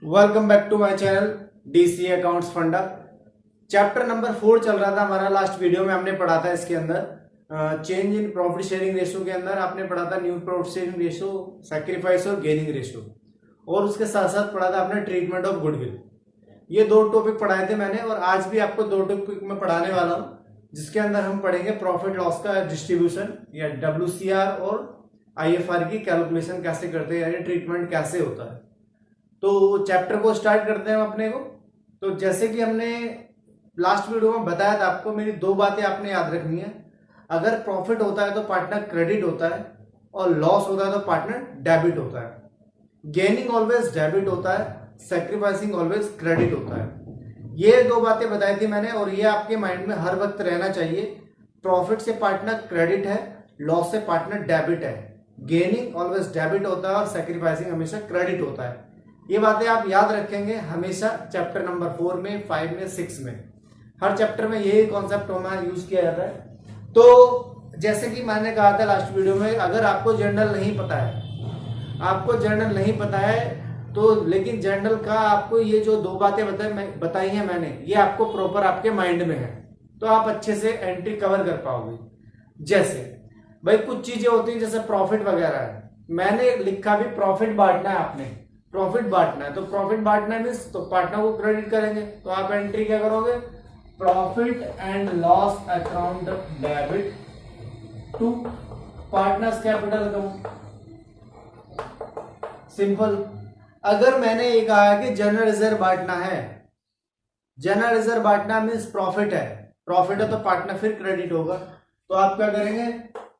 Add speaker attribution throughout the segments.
Speaker 1: Welcome back to my channel DC accounts funda. Chapter number 4 चल रहा था हमारा। लास्ट वीडियो में हमने पढ़ा था इसके अंदर change in profit sharing ratio के अंदर आपने पढ़ा था new profit sharing ratio, sacrifice और गेनिंग रेशो, और उसके साथ साथ पढ़ा था आपने ट्रीटमेंट ऑफ गुडविल। ये दो टॉपिक पढ़ाए थे मैंने, और आज भी आपको दो टॉपिक में पढ़ाने वाला हूँ, जिसके अंदर हम पढ़ेंगे प्रॉफिट लॉस का डिस्ट्रीब्यूशन या WCR और IFR की कैलकुलेशन कैसे करते हैं, यानी ट्रीटमेंट कैसे होता है। तो चैप्टर को स्टार्ट करते हैं अपने को। तो जैसे कि हमने लास्ट वीडियो में बताया था आपको, मेरी दो बातें आपने याद रखनी है। अगर प्रॉफिट होता है तो पार्टनर क्रेडिट होता है, और लॉस होता है तो पार्टनर डेबिट होता है। गेनिंग ऑलवेज डेबिट होता है, सैक्रिफाइसिंग ऑलवेज क्रेडिट होता है। ये दो बातें बताई थी मैंने, और ये आपके माइंड में हर वक्त रहना चाहिए। प्रॉफिट से पार्टनर क्रेडिट है, लॉस से पार्टनर डेबिट है। गेनिंग ऑलवेज डेबिट होता है और सैक्रिफाइसिंग हमेशा क्रेडिट होता है। ये बातें आप याद रखेंगे हमेशा। चैप्टर नंबर 4 में, 5 में, 6 में, हर चैप्टर में यही कॉन्सेप्ट हमारा यूज किया जाता है। तो जैसे कि मैंने कहा था लास्ट वीडियो में, अगर आपको जर्नल नहीं पता है, तो लेकिन जर्नल का आपको ये जो दो बातें बताई हैं मैंने, ये आपको प्रॉपर आपके माइंड में है, तो आप अच्छे से एंट्री कवर कर पाओगे। जैसे भाई कुछ चीजें होती हैं, जैसे प्रॉफिट वगैरह है, मैंने लिखा भी प्रॉफिट बांटना है, आपने प्रॉफिट बांटना है, तो प्रॉफिट बांटना मीन्स तो पार्टनर को क्रेडिट करेंगे, तो आप एंट्री क्या करोगे, profit and loss account debit to partners capital account. Simple. अगर मैंने ये कहा कि जनरल रिजर्व बांटना है, जनरल रिजर्व बांटना मीन्स प्रॉफिट है तो पार्टनर फिर क्रेडिट होगा, तो आप क्या करेंगे,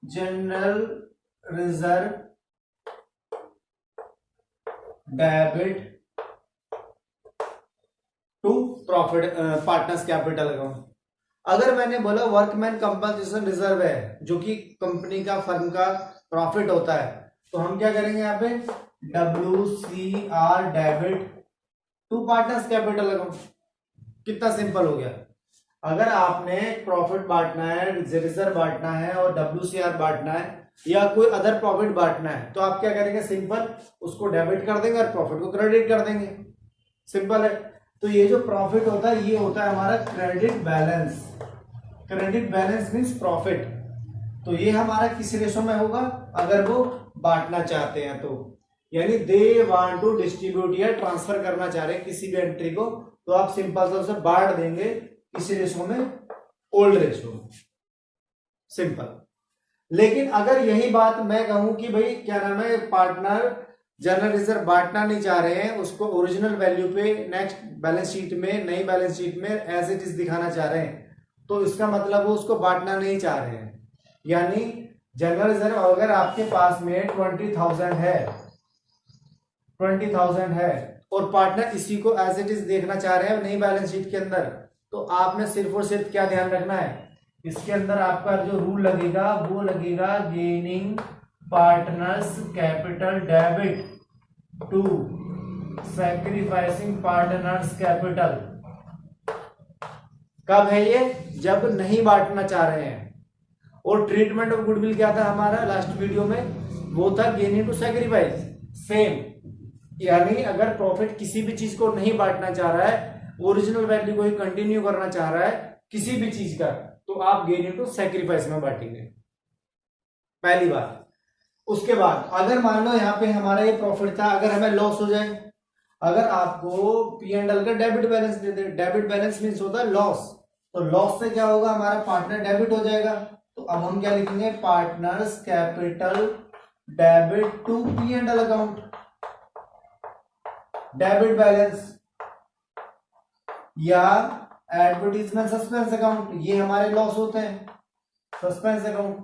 Speaker 1: general reserve debit to profit partners capital account. अगर मैंने बोला वर्कमैन कंपनसेशन रिजर्व है, जो कि कंपनी का, फर्म का प्रॉफिट होता है, तो हम क्या करेंगे यहाँ पे, WCR debit to partners capital account. कितना सिंपल हो गया। अगर आपने प्रॉफिट बांटना है, रिजर्व बांटना है और WCR बांटना है या कोई अदर प्रॉफिट बांटना है, तो आप क्या करेंगे, सिंपल उसको डेबिट कर देंगे और प्रॉफिट को क्रेडिट कर देंगे। सिंपल है। तो ये जो प्रॉफिट होता है, ये होता है हमारा credit balance. Credit balance means profit. तो ये हमारा किस रेशो में होगा, अगर वो बांटना चाहते हैं तो, यानी दे वांट टू डिस्ट्रीब्यूट या ट्रांसफर करना चाह रहे हैं किसी भी एंट्री को, तो आप सिंपल से उसे बांट देंगे किस रेशो में, ओल्ड रेशो में। सिंपल। लेकिन अगर यही बात मैं कहूं कि भाई क्या नाम है, पार्टनर जनरल रिजर्व बांटना नहीं चाह रहे हैं, उसको ओरिजिनल वैल्यू पे नेक्स्ट बैलेंस शीट में, नई बैलेंस शीट में एज इट इज दिखाना चाह रहे हैं, तो इसका मतलब वो उसको बांटना नहीं चाह रहे हैं। यानी जनरल रिजर्व अगर आपके पास में 20,000 है और पार्टनर इसी को एज इट इज देखना चाह रहे हैं नई बैलेंस शीट के अंदर, तो आपने सिर्फ और सिर्फ क्या ध्यान रखना है, इसके अंदर आपका जो रूल लगेगा वो लगेगा, gaining partners capital debit to sacrificing partners capital. कब है ये, जब नहीं बांटना चाह रहे हैं। और ट्रीटमेंट ऑफ गुडविल क्या था हमारा लास्ट वीडियो में, वो था गेनिंग टू सैक्रिफाइस। सेम, यानी अगर प्रॉफिट किसी भी चीज को नहीं बांटना चाह रहा है, ओरिजिनल वैल्यू को ही कंटिन्यू करना चाह रहा है किसी भी चीज का, तो आप गेनिंग टू सैक्रिफाइस में बांटेंगे, पहली बात। उसके बाद अगर मान लो यहाँ पे हमारा ये प्रॉफिट था, अगर हमें लॉस हो जाए, अगर आपको P&L का डेबिट बैलेंस दे दे, डेबिट बैलेंस मीन्स होता है लॉस, तो लॉस से क्या होगा, हमारा पार्टनर डेबिट हो जाएगा। तो अब हम क्या लिखेंगे, partners capital debit to P&L account, debit balance, या एडवर्टीजमेंट सस्पेंस अकाउंट, ये हमारे लॉस होते हैं, सस्पेंस अकाउंट।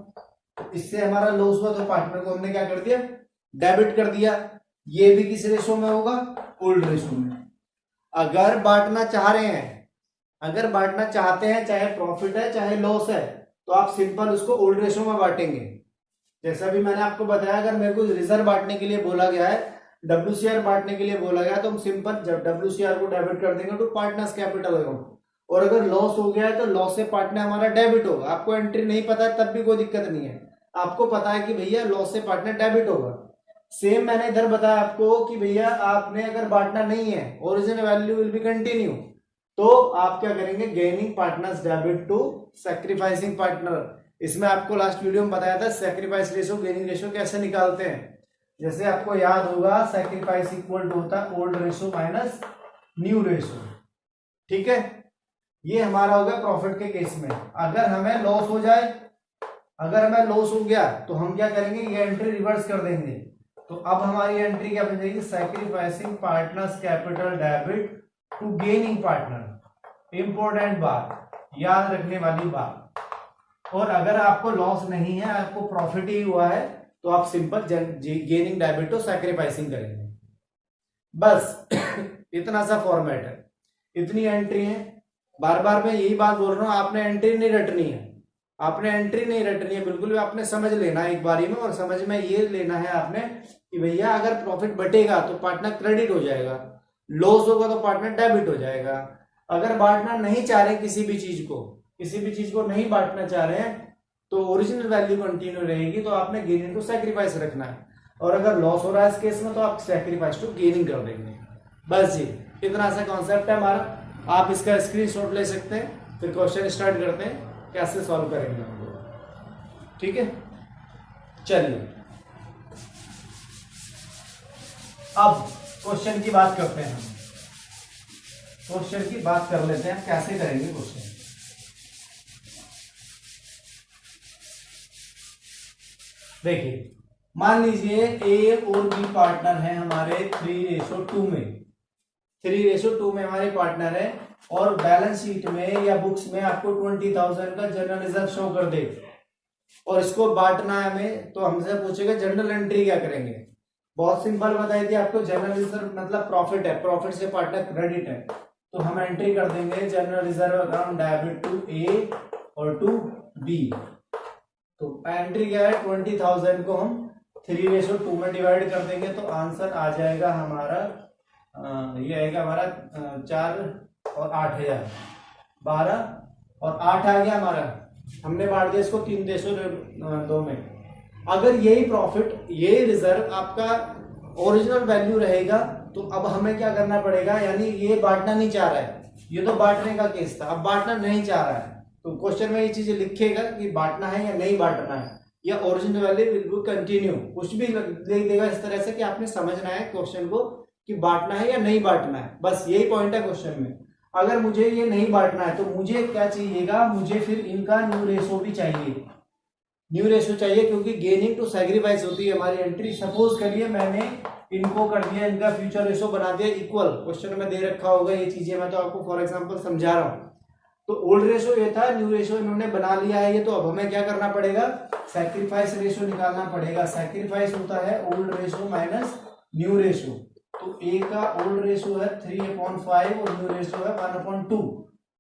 Speaker 1: तो इससे हमारा लॉस हुआ तो पार्टनर को हमने क्या कर दिया, डेबिट कर दिया। ये भी किस रेशो में होगा, ओल्ड रेशो में। अगर बांटना चाह रहे हैं, अगर बांटना चाहते हैं, चाहे प्रॉफिट है चाहे लॉस है, तो आप सिंपल उसको ओल्ड रेशो में बांटेंगे। जैसा भी मैंने आपको बताया, अगर मेरे को रिजर्व बांटने के लिए बोला गया है, WCR बांटने के लिए बोला गया, तो हम सिंपल जब WCR को डेबिट कर देंगे टू पार्टनर्स कैपिटल अकाउंट। और अगर लॉस हो गया है तो लॉस से पार्टनर हमारा डेबिट होगा। आपको एंट्री नहीं पता है तब भी कोई दिक्कत नहीं है, आपको पता है कि भैया लॉस से पार्टनर डेबिट होगा, सेम मैंने इधर बताया आपको कि भैया आपने अगर बांटना नहीं है, original value will be continue, तो आप क्या करेंगे, gaining partners debit to sacrificing partner. इसमें आपको लास्ट वीडियो में बताया था सैक्रिफाइस रेशो गेनिंग रेशो कैसे निकालते हैं। जैसे आपको याद होगा सैक्रिफाइस इक्वल टू होता है old ratio minus new ratio, ठीक है। ये हमारा हो गया प्रॉफिट के केस में। अगर हमें लॉस हो जाए, अगर हमें लॉस हो गया तो हम क्या करेंगे, ये एंट्री रिवर्स कर देंगे। तो अब हमारी एंट्री क्या बन जाएगी, sacrificing partners capital debit to gaining partner. Important बात, याद रखने वाली बात। और अगर आपको लॉस नहीं है, आपको प्रॉफिट ही हुआ है, तो आप simple gaining debit to sacrificing करेंगे, बस। इतना सा फॉर्मेट है, इतनी एंट्री है। बार बार मैं यही बात बोल रहा हूं, आपने एंट्री नहीं रटनी है, आपने एंट्री नहीं रटनी है बिल्कुल भी। आपने समझ लेना है एक बारी में, और समझ में ये लेना है आपने कि भैया अगर प्रॉफिट बटेगा तो पार्टनर क्रेडिट हो जाएगा, लॉस होगा तो पार्टनर डेबिट हो जाएगा। अगर बांटना नहीं चाह रहे किसी भी चीज को, किसी भी चीज को नहीं बांटना चाह रहे हैं, तो ओरिजिनल वैल्यू कंटिन्यू रहेगी, तो आपने गेनिंग टू सैक्रिफाइस रखना है। और अगर लॉस हो रहा है इस केस में, तो आप सैक्रिफाइस टू गेनिंग कर देंगे, बस। ये इतना सा कॉन्सेप्ट है हमारा। आप इसका स्क्रीनशॉट ले सकते हैं, फिर क्वेश्चन स्टार्ट करते हैं कैसे सॉल्व करेंगे हम लोग, ठीक है। चलिए अब क्वेश्चन की बात करते हैं, हम क्वेश्चन की बात कर लेते हैं, कैसे करेंगे क्वेश्चन। देखिए, मान लीजिए ए और बी पार्टनर है हमारे 3:2 में, 3:2 में हमारे पार्टनर है, और बैलेंस शीट में या बुक्स में आपको 20,000 का जनरल रिजर्व शो कर दे, और इसको बांटना है हमें, तो हमसे पूछेगा जनरल एंट्री क्या करेंगे। बहुत सिंपल बताई थी आपको, जनरल रिजर्व मतलब प्रॉफिट है, प्रॉफिट से पार्टनर क्रेडिट है, तो हम एंट्री कर देंगे general reserve account debit to A और टू बी। तो एंट्री क्या है, 20,000 को हम 3:2 में डिवाइड कर देंगे, तो आंसर आ जाएगा हमारा, ये आएगा हमारा 4 और 8,000, 12 और 8 आ गया हमारा। हमने बांट दिया इसको 3:2 में। अगर यही प्रॉफिट, ये रिजर्व आपका ओरिजिनल वैल्यू रहेगा, तो अब हमें क्या करना पड़ेगा, यानी ये बांटना नहीं चाह रहा है, ये तो बांटने का केस था, अब बांटना नहीं चाह रहा है, तो क्वेश्चन में ये चीजें लिखेगा कि बांटना है या नहीं बांटना है, या original value will be continue, कुछ भी लिख देगा इस तरह से कि आपने समझना है क्वेश्चन को कि बांटना है या नहीं बांटना है, बस यही पॉइंट है क्वेश्चन में। अगर मुझे ये नहीं बांटना है, तो मुझे क्या चाहिएगा, मुझे फिर इनका न्यू रेशो भी चाहिए, न्यू रेशो चाहिए, क्योंकि गेनिंग टू सैक्रिफाइस होती है हमारी एंट्री। सपोज करिए मैंने इनको कर दिया, इनका फ्यूचर रेशो बना दिया इक्वल, क्वेश्चन में दे रखा होगा ये चीजें, मैं तो आपको फॉर एग्जांपल समझा रहा हूँ। तो ओल्ड रेशो ये था, न्यू रेशो इन्होंने बना लिया है ये, तो अब हमें क्या करना पड़ेगा, सैक्रिफाइस रेशो निकालना पड़ेगा। सैक्रिफाइस होता है old ratio minus new ratio, तो ए का ओल्ड रेशो है 3/5 और न्यू रेशो है 1/2,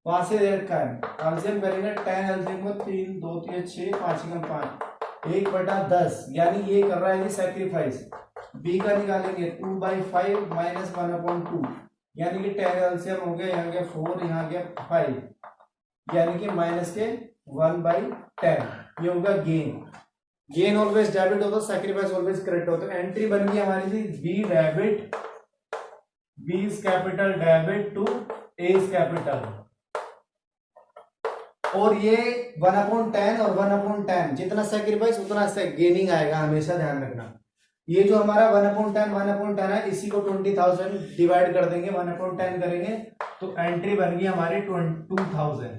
Speaker 1: वहां से दे रखा है। एलसीएम करेंगे 10 एलसीएम को 3 2 3 6 5 5 1/10, यानी ये कर रहा है सैक्रिफाइस। बी का निकालेंगे 2/5 माइनस 1/2, यानी कि 10 एलसीएम हो गया, यहाँ गया 4, यहाँ गया 5, यानी कि माइनस के 1/10, ये होगा गेन। गेन ऑलवेज डेबिट होता है, सैक्रिफाइस ऑलवेज क्रेडिट होता है। एंट्री बन गई हमारी थी B debit, B is capital debit to A is capital, और ये 1/10 और 1/10, जितना सैक्रिफाइस उतना गेनिंग आएगा, हमेशा ध्यान रखना। ये जो हमारा 1/10 है, इसी को 20,000 डिवाइड कर देंगे, 1/10 करेंगे, तो एंट्री बन गई हमारी 22,000,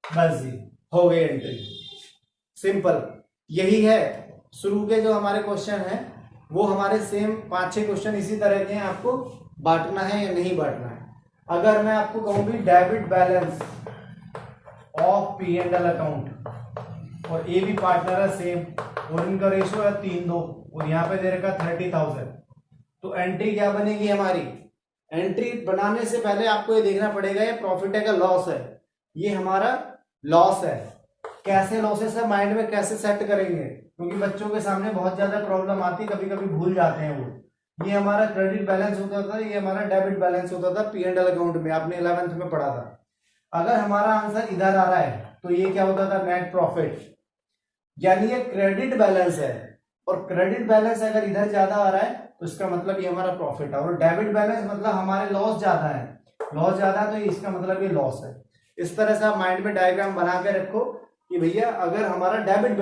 Speaker 1: बस जी हो गई एंट्री। सिंपल यही है। शुरू के जो हमारे क्वेश्चन है वो हमारे सेम 5-6 क्वेश्चन इसी तरह के हैं, आपको बांटना है या नहीं बांटना है। अगर मैं आपको कहूं भी debit balance of P&L account, और ए भी पार्टनर है सेम, और इनका रेशो है 3:2, और यहाँ पे दे रखा 30,000, तो एंट्री क्या बनेगी हमारी। एंट्री बनाने से पहले आपको ये देखना पड़ेगा ये प्रॉफिट है का लॉस है, ये हमारा लॉस है। कैसे लॉसेस है माइंड में कैसे सेट करेंगे, क्योंकि बच्चों के सामने बहुत ज्यादा प्रॉब्लम आती, कभी कभी भूल जाते हैं वो। ये हमारा क्रेडिट बैलेंस होता था, ये हमारा डेबिट बैलेंस होता था P&L अकाउंट में, आपने 11th में पढ़ा था। अगर हमारा आंसर इधर आ रहा है तो ये क्या होता था, नेट प्रॉफिट, यानी ये क्रेडिट बैलेंस है, और क्रेडिट बैलेंस अगर इधर ज्यादा आ रहा है तो इसका मतलब ये हमारा प्रॉफिट है, और डेबिट बैलेंस मतलब हमारे लॉस ज्यादा है, लॉस ज्यादा है तो इसका मतलब ये लॉस है। इस तरह से आप माइंड में डायग्राम बना के रखो कि भैया अगर हमारा डेबिट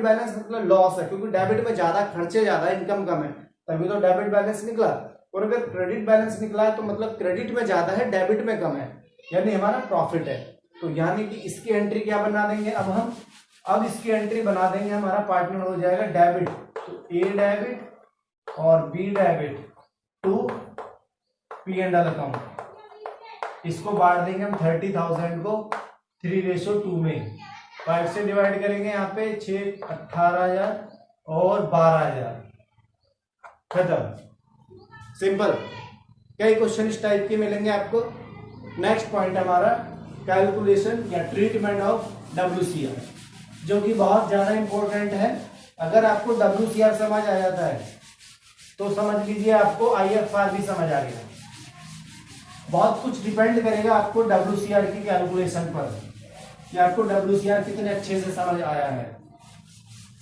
Speaker 1: बैलेंस मतलब लॉस है, क्योंकि डेबिट में ज्यादा खर्चे ज्यादा है, इनकम कम है, तभी तो डेबिट बैलेंस निकला। और अगर क्रेडिट बैलेंस निकला है तो मतलब क्रेडिट में ज्यादा है, डेबिट में कम है, यानी हमारा प्रॉफिट है। तो यानी कि इसकी एंट्री क्या बना देंगे अब इसकी एंट्री बना देंगे, हमारा पार्टनर हो जाएगा डेबिट, तो ए डेबिट और B debit to P&L account. इसको बांट देंगे हम 30,000 को 3:2 में, 5 से डिवाइड करेंगे, यहाँ पे 6 18,000 और 12,000, खत्म, सिंपल। कई क्वेश्चन इस टाइप के मिलेंगे आपको। नेक्स्ट पॉइंट हमारा कैलकुलेशन या ट्रीटमेंट ऑफ WCR, जो कि बहुत ज्यादा इंपॉर्टेंट है। अगर आपको WCR समझ आ जाता है तो समझ लीजिए आपको IFR भी समझ आ गया। बहुत कुछ डिपेंड करेगा आपको WCR की कैलकुलेशन पर, कि आपको WCR कितने अच्छे से समझ आया है।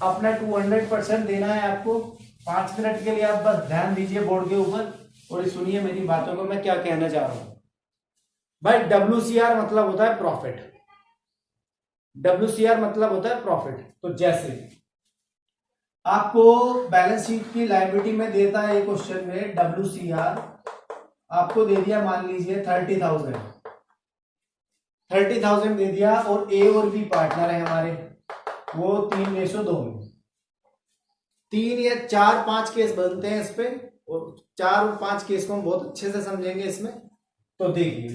Speaker 1: अपना 200% देना है आपको। 5 मिनट के लिए आप बस ध्यान दीजिए बोर्ड के ऊपर और सुनिए मेरी बातों को, मैं क्या कहना चाह रहा हूं। भाई WCR मतलब होता है प्रॉफिट, WCR मतलब होता है प्रॉफिट। तो जैसे आपको बैलेंस शीट की लायबिलिटी में देता है ये क्वेश्चन में, WCR आपको दे दिया, मान लीजिए 30,000 दे दिया, और ए और बी पार्टनर है हमारे, वो 3:2 में 3 या 4-5 केस बनते हैं इस पे, और 4 और 5 केस को हम बहुत अच्छे से समझेंगे इसमें। तो देखिए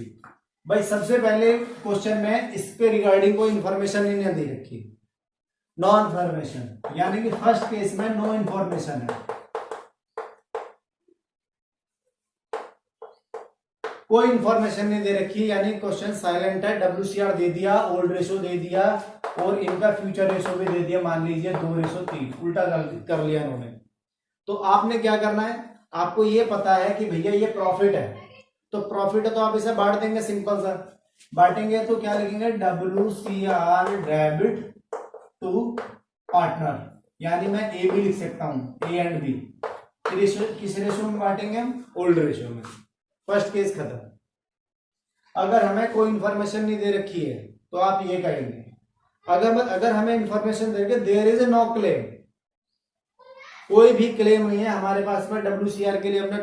Speaker 1: भाई, सबसे पहले क्वेश्चन में इसके रिगार्डिंग कोई इंफॉर्मेशन नहीं दे रखी, नो इंफॉर्मेशन, यानी कि फर्स्ट केस में नो इंफॉर्मेशन है, कोई इंफॉर्मेशन नहीं दे रखी, यानी क्वेश्चन साइलेंट है। WCR दे दिया, ओल्ड रेशो दे दिया, और इनका फ्यूचर रेशो भी दे दिया, मान लीजिए 2:3, उल्टा कर लिया इन्होंने। तो आपने क्या करना है, आपको ये पता है कि भैया ये प्रॉफिट है, तो प्रॉफिट है तो आप इसे बांट देंगे, सिंपल सा बांटेंगे। तो क्या लिखेंगे, WCR डेबिट टू पार्टनर, यानी मैं ए भी लिख सकता हूं, ए एंड बी। किस रेशो में बांटेंगे हम, ओल्ड रेशो में। फर्स्ट केस खत्म। अगर हमें कोई इंफॉर्मेशन नहीं दे रखी है तो आप ये कहेंगे, अगर हमें इंफॉर्मेशन देंगे there is a no claim, कोई भी क्लेम नहीं है हमारे पास में। WCR के लिए हमने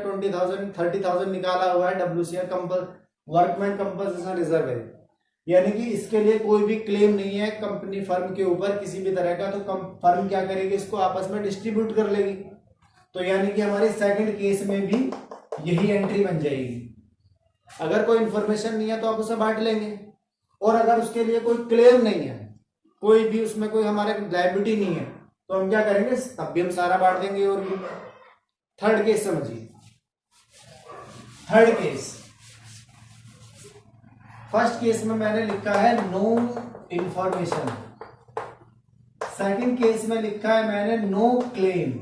Speaker 1: 30,000 निकाला हुआ है, WCR वर्कमैन कंपनसेशन रिजर्व है, यानी कि इसके लिए कोई भी क्लेम नहीं है कंपनी फर्म के ऊपर किसी भी तरह का। तो फर्म क्या करेगी, इसको आपस में डिस्ट्रीब्यूट कर लेगी। तो यानी कि हमारी सेकंड केस में भी यही एंट्री बन जाएगी। अगर कोई इंफॉर्मेशन नहीं है तो आप उसे बांट लेंगे, और अगर उसके लिए कोई क्लेम नहीं है, कोई भी उसमें कोई हमारे लायबिलिटी नहीं है, तो हम क्या करेंगे, तब भी हम सारा बांट देंगे। और भी थर्ड केस समझिए, थर्ड केस, फर्स्ट केस में मैंने लिखा है नो इंफॉर्मेशन, सेकंड केस में लिखा है मैंने नो क्लेम।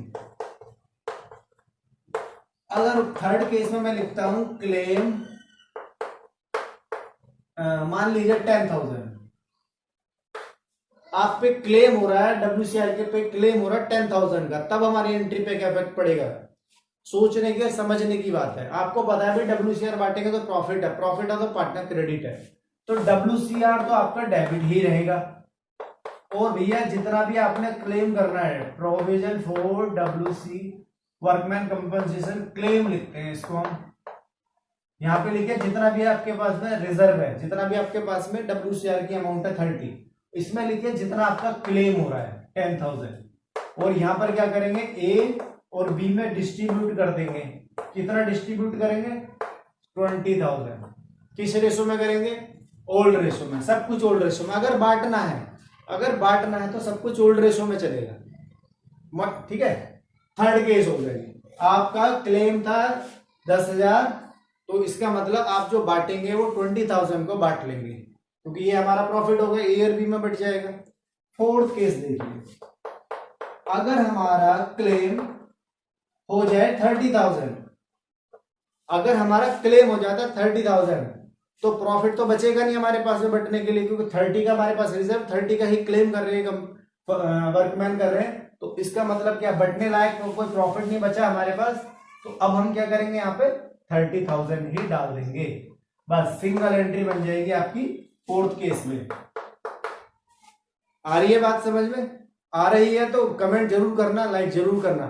Speaker 1: अगर थर्ड केस में मैं लिखता हूं क्लेम, मान लीजिए 10,000 आप पे क्लेम हो रहा है, WCR के पे क्लेम हो रहा है 10,000 का, तब हमारी एंट्री पे क्या इफेक्ट पड़ेगा, सोचने के समझने की बात है। आपको पता है भाई WCR बांटेंगे तो प्रॉफिट है, प्रॉफिट है तो पार्टनर क्रेडिट है, तो WCR तो आपका डेबिट ही रहेगा। और भैया जितना भी आपने क्लेम करना है, provision for WC workman compensation claim लिखते हैं इसको हम, यहाँ पे लिखे जितना भी आपके पास में रिजर्व है, जितना भी आपके पास में WCR की अमाउंट है 30, इसमें लिखिए जितना आपका क्लेम हो रहा है 10,000, और यहाँ पर क्या करेंगे, ए और बी में डिस्ट्रीब्यूट कर देंगे। कितना डिस्ट्रीब्यूट करेंगे, 20,000। किस रेशो में करेंगे, ओल्ड रेशो में, सब कुछ ओल्ड रेशो में। अगर बांटना है तो सब कुछ ओल्ड रेशो में चलेगा, ठीक है। थर्ड केस हो जाएगी, आपका क्लेम था 10,000, तो इसका मतलब आप जो बांटेंगे वो 20,000 को बांट लेंगे, क्योंकि ये हमारा प्रॉफिट होगा, ए और बी में बट जाएगा। फोर्थ केस देखिए, अगर हमारा क्लेम हो जाए 30,000, अगर हमारा क्लेम हो जाता है 30,000, तो प्रॉफिट तो बचेगा नहीं हमारे पास में बटने के लिए, क्योंकि 30 का हमारे पास रिजर्व, 30 का ही क्लेम कर रहे हैं, वर्कमैन कर रहे हैं, तो इसका मतलब क्या, बढ़ने लायक तो कोई प्रॉफिट नहीं बचा हमारे पास। तो अब हम क्या करेंगे, यहाँ पे 30,000 ही डाल देंगे, बस सिंगल एंट्री बन जाएगी आपकी फोर्थ केस में। आ रही है बात समझ में? आ रही है तो कमेंट जरूर करना, लाइक जरूर करना,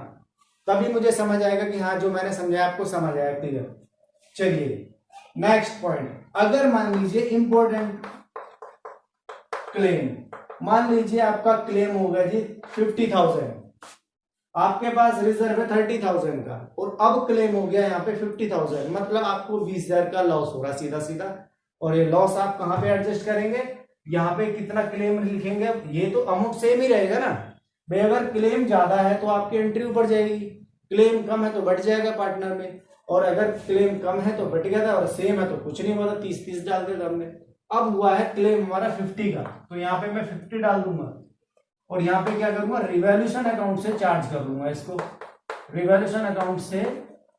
Speaker 1: तभी मुझे समझ आएगा कि हाँ जो मैंने समझाया आपको समझ आया क्लियर। चलिए नेक्स्ट पॉइंट, अगर मान लीजिए इंपॉर्टेंट क्लेम, मान लीजिए आपका क्लेम होगा जी 50,000, आपके पास रिजर्व है 30,000 का, और अब क्लेम हो गया यहाँ पे 50,000, मतलब आपको 20,000 का लॉस हो रहा सीधा सीधा। और ये लॉस आप कहाँ पे एडजस्ट करेंगे, यहाँ पे कितना क्लेम लिखेंगे, ये तो अमाउंट सेम ही रहेगा ना भाई। अगर क्लेम ज्यादा है तो आपकी एंट्री ऊपर जाएगी, क्लेम कम है तो बढ़ जाएगा पार्टनर में, और अगर क्लेम कम है तो बढ़ गया था, और सेम है तो कुछ नहीं हुआ था, 30-30 डाल दिया हमने। अब हुआ है क्लेम हमारा 50 का, तो यहाँ पे मैं 50 डाल दूंगा, और यहाँ पे क्या करूंगा, रिवैल्यूएशन अकाउंट से चार्ज कर लूंगा इसको। रिवैल्यूएशन अकाउंट से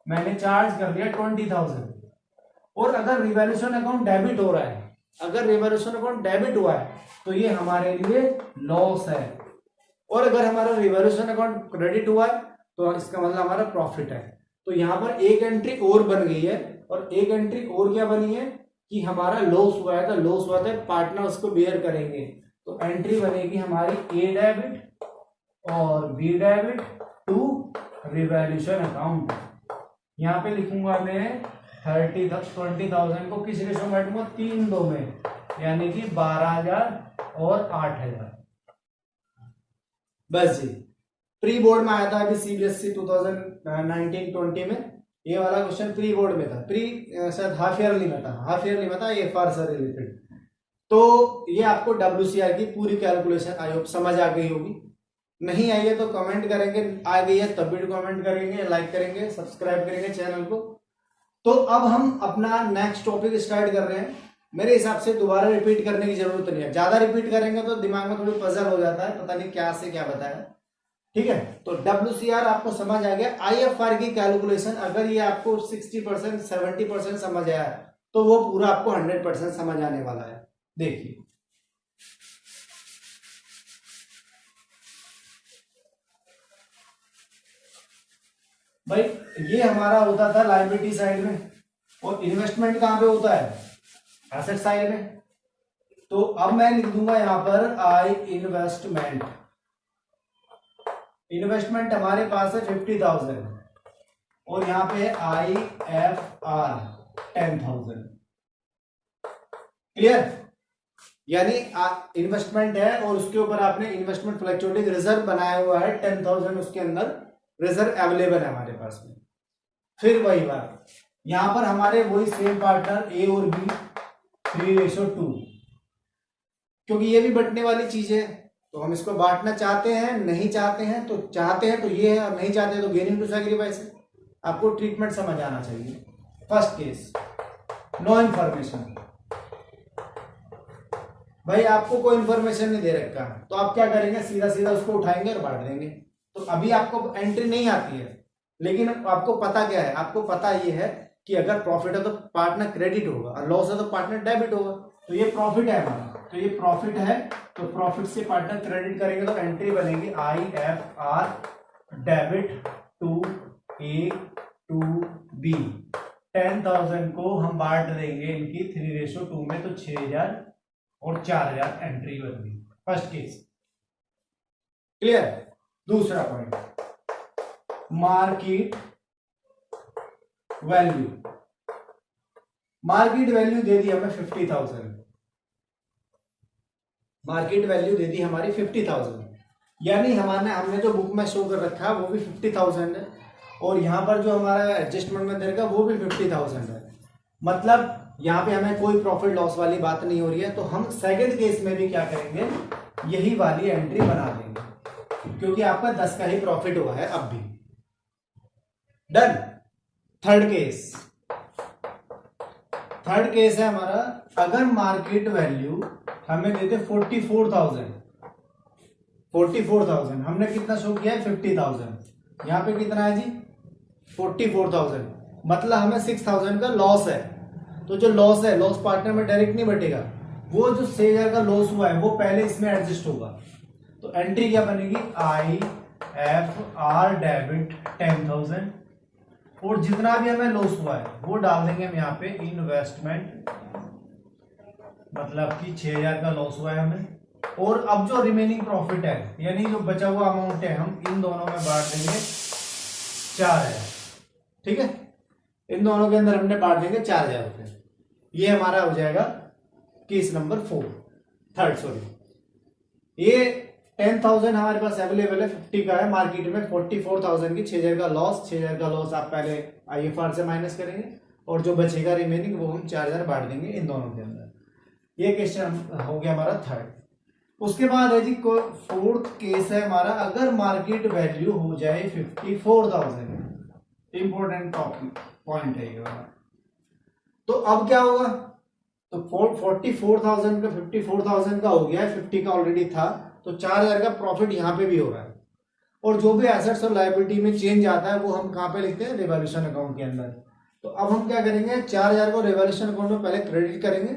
Speaker 1: मैंने चार्ज कर दिया 20,000, और अगर रिवैल्यूएशन अकाउंट डेबिट हो रहा है, अगर रिवैल्यूएशन अकाउंट डेबिट हुआ है तो ये हमारे लिए लॉस है, और अगर हमारा रिवैल्यूएशन अकाउंट क्रेडिट हुआ है तो इसका मतलब हमारा प्रॉफिट है। तो यहाँ पर एक एंट्री और बन गई है, और एक एंट्री और क्या बनी है कि हमारा लॉस हुआ है, तो लॉस हुआ था पार्टनर उसको बेयर करेंगे, तो एंट्री बनेगी हमारी ए डेबिट और B debit to revaluation account. यहाँ पे लिखूंगा मैं 20,000 को किस रेशो में बांटूंगा, 3-2 में, यानी कि 12,000 और 8,000। बस जी, प्री बोर्ड में आया था अभी सीबीएसई 2019-20 में, ये वाला क्वेश्चन प्री बोर्ड में था, प्री शायद हाफ ईयरली में था, हाफ ईयरली में था, ये फार से रिलेटेड। तो ये आपको WCR की पूरी कैलकुलेशन आई होप समझ आ गई होगी, नहीं आई है तो कमेंट करेंगे, आ गई है तब भी कमेंट करेंगे, लाइक करेंगे, सब्सक्राइब करेंगे चैनल को। तो अब हम अपना नेक्स्ट टॉपिक स्टार्ट कर रहे हैं। मेरे हिसाब से दोबारा रिपीट करने की जरूरत नहीं है, ज्यादा रिपीट करेंगे तो दिमाग में थोड़ी पजल हो जाता है, पता नहीं क्या से क्या बताया, ठीक है। तो WCR आपको समझ आ गया। IFR की कैलकुलेशन अगर ये आपको 60% 70% समझ आया तो वो पूरा आपको 100% समझ आने वाला है। देखिए भाई, ये हमारा होता था लायबिलिटी साइड में, और इन्वेस्टमेंट कहां पे होता है, एसेट साइड में। तो अब मैं लिख दूंगा यहां पर आई इन्वेस्टमेंट। इन्वेस्टमेंट हमारे पास है 50,000, और यहां पे IFR 10,000। क्लियर? यानी इन्वेस्टमेंट है और उसके ऊपर आपने इन्वेस्टमेंट फ्लक्चुएटिंग रिजर्व बनाया हुआ है 10,000, उसके अंदर रिजर्व अवेलेबल है हमारे पास में। फिर वही बात, यहां पर हमारे वही सेम पार्टनर ए और बी 3:2, क्योंकि ये भी बंटने वाली चीज है, तो हम इसको बांटना चाहते हैं, नहीं चाहते हैं तो चाहते हैं तो ये है, और नहीं चाहते तो गेनिंग टू सैक्रिफाइस है। आपको ट्रीटमेंट समझ आना चाहिए। फर्स्ट केस, नो इंफॉर्मेशन, भाई आपको कोई इंफॉर्मेशन नहीं दे रखा, तो आप क्या करेंगे, सीधा सीधा उसको उठाएंगे और बांट देंगे। तो अभी आपको एंट्री नहीं आती है, लेकिन आपको पता क्या है, आपको पता ये है कि अगर प्रॉफिट है तो पार्टनर क्रेडिट होगा, और लॉस है तो पार्टनर डेबिट होगा। तो ये प्रॉफिट है हमारा, तो ये प्रॉफिट है, तो प्रॉफिट से पार्टनर क्रेडिट करेंगे, तो एंट्री बनेगी IFR debit to A to B। 10,000 को हम बांट देंगे इनकी 3:2 में, तो 6,000 और 4,000 एंट्री बन गई। First case clear. दूसरा point, market value. Market value दे दी हमें 50,000, मार्केट वैल्यू दे दी हमारी 50,000, यानी हमने जो बुक में शो कर रखा है वो भी 50,000 है, और यहां पर जो हमारा एडजस्टमेंट में दे रखा वो भी 50,000 है। मतलब यहाँ पे हमें कोई प्रॉफिट लॉस वाली बात नहीं हो रही है। तो हम सेकंड केस में भी क्या करेंगे, यही वाली एंट्री बना देंगे, क्योंकि आपका 10 का ही प्रॉफिट हुआ है अब भी। Done. Third case, third case है हमारा, अगर मार्केट वैल्यू हमें देते 44,000, हमने कितना शो किया है 50,000, यहां पे कितना है जी 44,000, मतलब हमें 6,000 का लॉस है। तो जो लॉस है, लॉस पार्टनर में डायरेक्ट नहीं बटेगा, वो जो 6,000 का लॉस हुआ है वो पहले इसमें एडजस्ट होगा। तो एंट्री क्या बनेगी, IFR एफ आर डेबिट 10,000, और जितना भी हमें लॉस हुआ है वो डाल देंगे हम यहाँ पे इन्वेस्टमेंट, मतलब कि 6,000 का लॉस हुआ है हमें। और अब जो रिमेनिंग प्रॉफिट है यानी जो बचा हुआ अमाउंट है हम इन दोनों में बांट देंगे 4,000। ठीक है, इन दोनों के अंदर हमने बांट देंगे 4,000 रुपए। ये हमारा हो जाएगा केस नंबर 3rd सॉरी। ये 10,000 हमारे पास अवेलेबल है, 50 का है मार्केट में, 44,000 की 6,000 का लॉस। 6,000 का लॉस आप पहले IFR से माइनस करेंगे और जो बचेगा रिमेनिंग वो हम 4,000 बांट देंगे इन दोनों के अंदर। ये क्वेश्चन हो गया हमारा 3rd। उसके बाद है जी 4th केस है हमारा, अगर मार्केट वैल्यू हो जाए 54,000, इंपॉर्टेंट टॉपिक पॉइंट है ये वाला। तो अब क्या होगा, तो 44,000 का 54,000 का हो गया है, 50 का ऑलरेडी था, तो 4,000 का प्रॉफिट यहाँ पे भी हो रहा है। और जो भी एसेट्स और लायबिलिटी में चेंज आता है वो हम कहाँ पे लिखते हैं, रिवैल्यूएशन अकाउंट के अंदर। तो अब हम क्या करेंगे, 4,000 को रिवैल्यूएशन अकाउंट में पहले क्रेडिट करेंगे,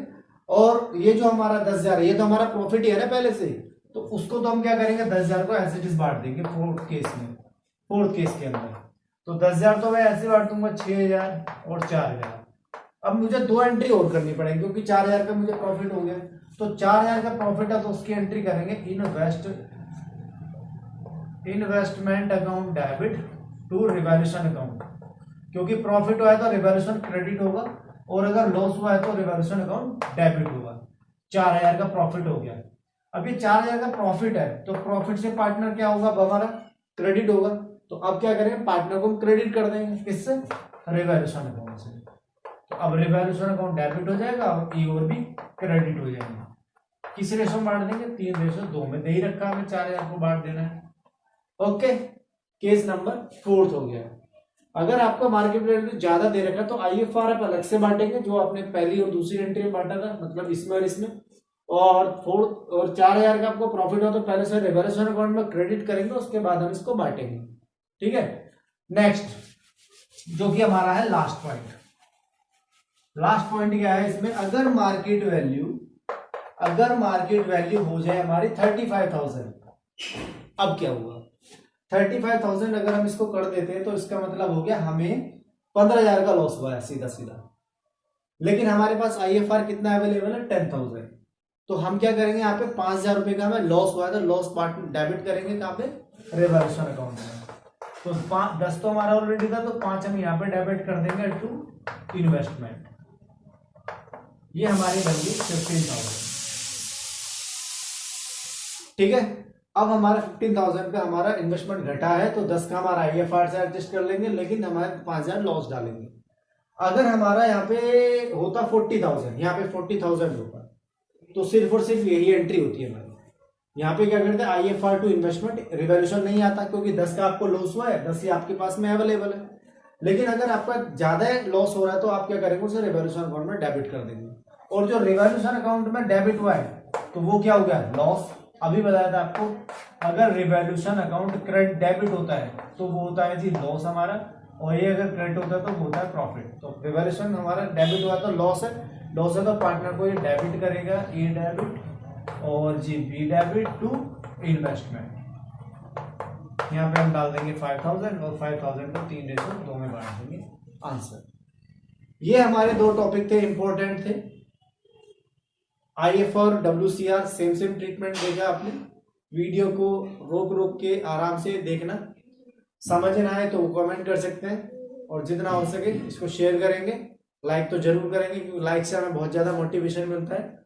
Speaker 1: और ये जो हमारा 10,000 ये तो हमारा प्रॉफिट ही है ना पहले से, तो उसको तो हम क्या करेंगे 10,000 को एज इट इज बांट देंगे 4th केस के अंदर। तो 10,000 तो मैं ऐसे बांट दूंगा 6,000 और 4,000। अब मुझे 2 एंट्री और करनी पड़ेगी क्योंकि 4,000 का मुझे प्रॉफिट हो गया, तो 4,000 का प्रॉफिट है तो उसकी एंट्री करेंगे investment account debit to revaluation account, क्योंकि प्रॉफिट हुआ है तो रिवैल्यूएशन क्रेडिट होगा, और अगर लॉस हुआ है तो रिवैल्यूएशन अकाउंट डेबिट होगा। 4,000 का प्रॉफिट हो गया। अब ये 4,000 का प्रॉफिट है तो प्रॉफिट से पार्टनर क्या होगा, हमारा क्रेडिट होगा। तो अब क्या करेंगे, पार्टनर को हम क्रेडिट कर देंगे, किससे, रिवैल्यूएशन अकाउंट से। तो अब रिवैल्यूएशन अकाउंट डेबिट हो जाएगा और ई और भी क्रेडिट हो जाएंगे। किस रेशो में बांट देंगे, 3:2 में दे ही रखा, हमें 4,000 को बांट देना है। ओके, केस नंबर 4th हो गया। अगर आपका मार्केट वैल्यू ज्यादा दे रखा है तो IFR आप अलग से बांटेंगे, जो आपने पहली और दूसरी एंट्री में बांटा था, मतलब इसमें और इसमें। और 4,000 का आपको प्रॉफिट हो तो पहले से रिवैल्यूएशन अकाउंट में क्रेडिट करेंगे, उसके बाद हम इसको बांटेंगे। ठीक है, नेक्स्ट जो कि हमारा है लास्ट पॉइंट। लास्ट पॉइंट क्या है इसमें, अगर मार्केट वैल्यू हो जाए हमारी 35,000, अब क्या हुआ, 35,000 अगर हम इसको कर देते हैं तो इसका मतलब हो गया हमें 15,000 का लॉस हुआ है सीधा सीधा। लेकिन हमारे पास IFR कितना अवेलेबल है, 10,000। तो हम क्या करेंगे, यहाँ पे 5,000 रुपए का हमें लॉस हुआ है तो लॉस पार्ट डेबिट करेंगे कहाँ पे, रिवैल्यूएशन अकाउंट में। तो 10 तो हमारा ऑलरेडी था, तो 5 हम यहाँ पे डेबिट कर देंगे टू इन्वेस्टमेंट। ये हमारी बन गई 15,000। ठीक है, अब हमारा 15,000 का हमारा इन्वेस्टमेंट घटा है तो 10 का हमारा IFR से एडजस्ट कर लेंगे, लेकिन हमारे 5,000 लॉस डालेंगे। अगर हमारा यहाँ पे होता 40,000, यहाँ पे 40,000 होता, तो सिर्फ और सिर्फ यही एंट्री होती है हमारी। यहाँ पे क्या करते हैं, IFR टू इन्वेस्टमेंट, रिवैल्यूएशन नहीं आता क्योंकि 10 का आपको लॉस हुआ है, 10 ही आपके पास में अवेलेबल है। लेकिन अगर आपका ज्यादा लॉस हो रहा है तो आप क्या करेंगे, उसे रिवैल्यूएशन अकाउंट में डेबिट कर देंगे। और जो रिवैल्यूएशन अकाउंट में डेबिट हुआ है तो वो क्या हो गया, लॉस। अभी बताया था आपको, अगर रिवैल्यूएशन अकाउंट क्रेडिट डेबिट होता है तो वो होता है जी लॉस हमारा, और ये अगर क्रेडिट होता है तो वो होता है प्रॉफिट। तो रिवैल्यूएशन हमारा डेबिट हुआ तो लॉस है तो पार्टनर को ये डेबिट करेगा, ए डेबिट और जी बी डेबिट टू इन्वेस्टमेंट। यहाँ पे हम डाल देंगे 5,000 और 5,000 को 3:2 में बांट देंगे, आंसर। ये हमारे 2 टॉपिक थे, इंपॉर्टेंट थे। IFR और WCR सेम ट्रीटमेंट देगा आपने। वीडियो को रोक के आराम से देखना, समझ ना आए तो कमेंट कर सकते हैं, और जितना हो सके इसको शेयर करेंगे, लाइक तो जरूर करेंगे क्योंकि लाइक से हमें बहुत ज्यादा मोटिवेशन मिलता है।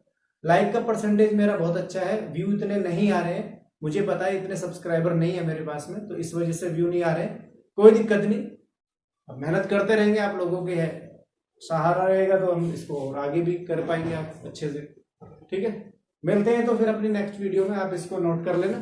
Speaker 1: लाइक का परसेंटेज मेरा बहुत अच्छा है, व्यू इतने नहीं आ रहे हैं, मुझे पता है इतने सब्सक्राइबर नहीं है मेरे पास में, तो इस वजह से व्यू नहीं आ रहे हैं, कोई दिक्कत नहीं, अब मेहनत करते रहेंगे, आप लोगों के है सहारा रहेगा तो हम इसको और आगे भी कर पाएंगे आप अच्छे से। ठीक है, मिलते हैं तो फिर अपनी नेक्स्ट वीडियो में, आप इसको नोट कर लेना।